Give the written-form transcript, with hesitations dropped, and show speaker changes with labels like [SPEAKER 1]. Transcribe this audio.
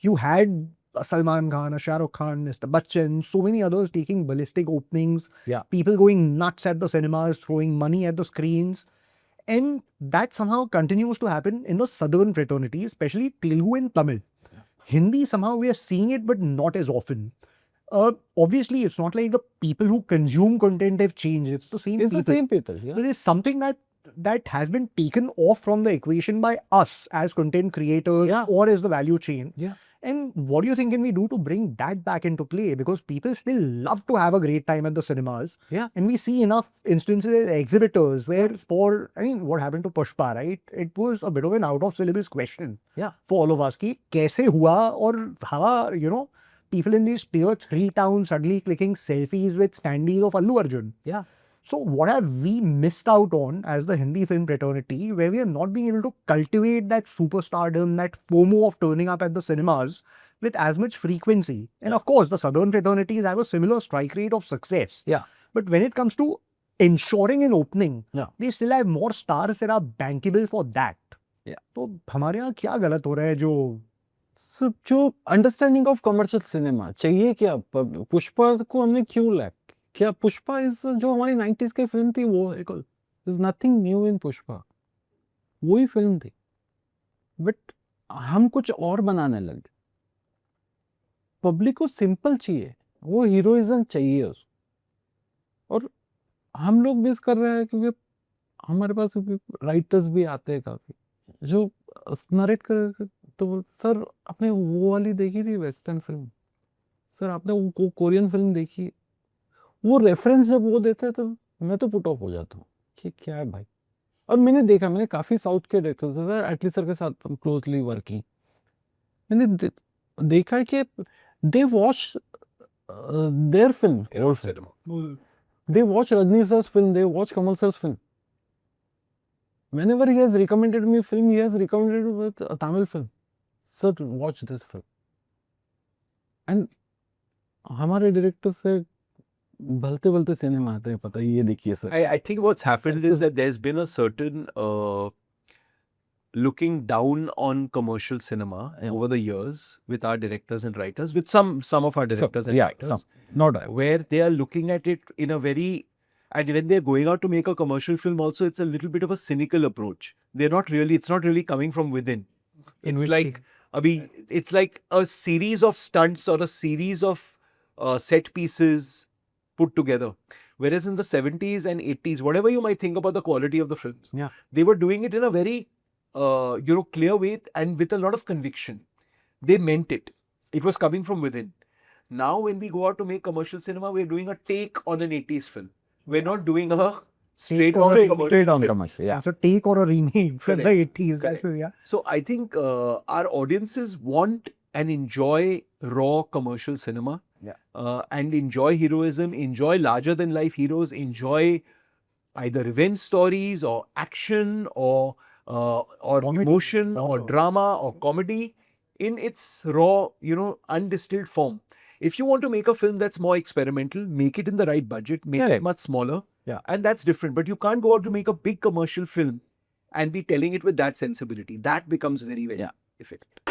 [SPEAKER 1] you had a Salman Khan, a Shah Rukh Khan, Mr. Bachchan, so many others taking ballistic openings, people going nuts at the cinemas, throwing money at the screens. And that somehow continues to happen in the southern fraternity, especially Telugu and Tamil. Hindi, somehow we are seeing it, but not as often. Obviously, it's not like the people who consume content have changed. It's the same people.
[SPEAKER 2] It's the same people. Yeah.
[SPEAKER 1] There is something that has been taken off from the equation by us as content creators or as the value chain.
[SPEAKER 2] Yeah.
[SPEAKER 1] And what do you think can we do to bring that back into play? Because people still love to have a great time at the cinemas.
[SPEAKER 2] Yeah.
[SPEAKER 1] And we see enough instances as exhibitors where what happened to Pushpa, right? It was a bit of an out of syllabus question for all of us. Ki kaise hua or how, people in these tier 3 towns suddenly clicking selfies with standees of Allu Arjun.
[SPEAKER 2] Yeah.
[SPEAKER 1] So what have we missed out on as the Hindi film fraternity, where we are not being able to cultivate that superstardom, that FOMO of turning up at the cinemas with as much frequency? And of course, the southern fraternities have a similar strike rate of success.
[SPEAKER 2] Yeah.
[SPEAKER 1] But when it comes to ensuring an opening,
[SPEAKER 2] they
[SPEAKER 1] still have more stars that are bankable for that.
[SPEAKER 2] Yeah.
[SPEAKER 1] तो हमारे यहाँ क्या गलत हो रहा है
[SPEAKER 2] जो understanding of commercial cinema चाहिए क्या? पुष्पा को हमने क्यों लैक? क्या पुष्पा इज जो हमारी 90s की फिल्म थी वो is nothing new in Pushpa, वही फिल्म थी, बट हम कुछ और बनाने लगे. पब्लिक को सिंपल चाहिए, वो हीरोइज्म चाहिए उसको, और हम लोग मिस कर रहे हैं क्योंकि हमारे पास राइटर्स भी आते हैं काफी जो नरेट कर, तो सर आपने वो वाली देखी थी वेस्टर्न फिल्म, सर आपने वो कोरियन फिल्म देखी, वो रेफरेंस जब वो देते हैं तो मैं तो पुट ऑफ हो जाता हूँ कि क्या है भाई. और मैंने काफ़ी साउथ के डायरेक्टर्स थे, एटली सर के साथ क्लोजली वर्किंग, मैंने देखा है कि they watch their film, they watch Rajni sir's film, they watch Kamal sir's film. Whenever he has recommended me film, he has recommended with a Tamil film. Sir, watch this film. And हमारे director से भलते cinema आते हैं, पता ही ये देखिए sir.
[SPEAKER 3] I think what's happened is that there's been a certain looking down on commercial cinema over the years with our directors and writers, with some of our directors and writers, where they are looking at it in a very, and when they're going out to make a commercial film also, it's a little bit of a cynical approach. It's not really coming from within. It's like a series of stunts or a series of set pieces put together. Whereas in the 70s and 80s, whatever you might think about the quality of the films, they were doing it in a very clear way and with a lot of conviction. They meant it. It was coming from within. Now when we go out to make commercial cinema, we're doing a take on an 80s film. We're not doing a straight on commercial.
[SPEAKER 1] Yeah. So take or a remake from the 80s. Yeah.
[SPEAKER 3] So I think our audiences want and enjoy raw commercial cinema. And enjoy heroism, enjoy larger than life heroes, enjoy either revenge stories or action or emotion or drama or comedy in its raw, undistilled form. If you want to make a film that's more experimental, make it in the right budget, make it much smaller, and that's different. But you can't go out to make a big commercial film and be telling it with that sensibility. That becomes very, very effective.